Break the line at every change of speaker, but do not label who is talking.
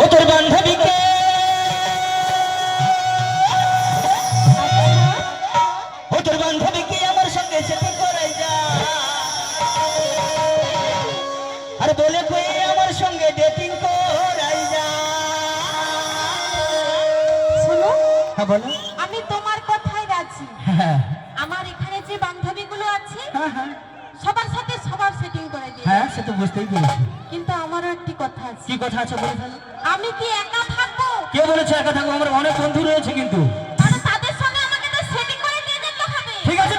ও তোর বান্ধবীকে ও তোর বান্ধবীকে আমার সঙ্গে সেটি করাই যা আর বলে কই আমার সঙ্গে ডেটিং করাই যা।
শোনো,
হ্যাঁ বলো।
আমি তোমার কথাই রাজি।
হ্যাঁ
আমার এখানে যে বান্ধবীগুলো আছে
হ্যাঁ হ্যাঁ
সবার সাথে সবার সেটিং করে দিই।
হ্যাঁ সে তো বুঝতেই পেরেছি।
কিন্তু আমারও একটি কথা আছে।
কি কথা আছে বলে ফেলো।
আমি কি একা থাকবো?
কে বলেছে একা থাকবো? আমার অনেক বন্ধু রয়েছে কিন্তু।
কারণ তাদের সঙ্গে আমাকে তো সেটিং করে দিয়ে যেতে হবে।
ঠিক আছে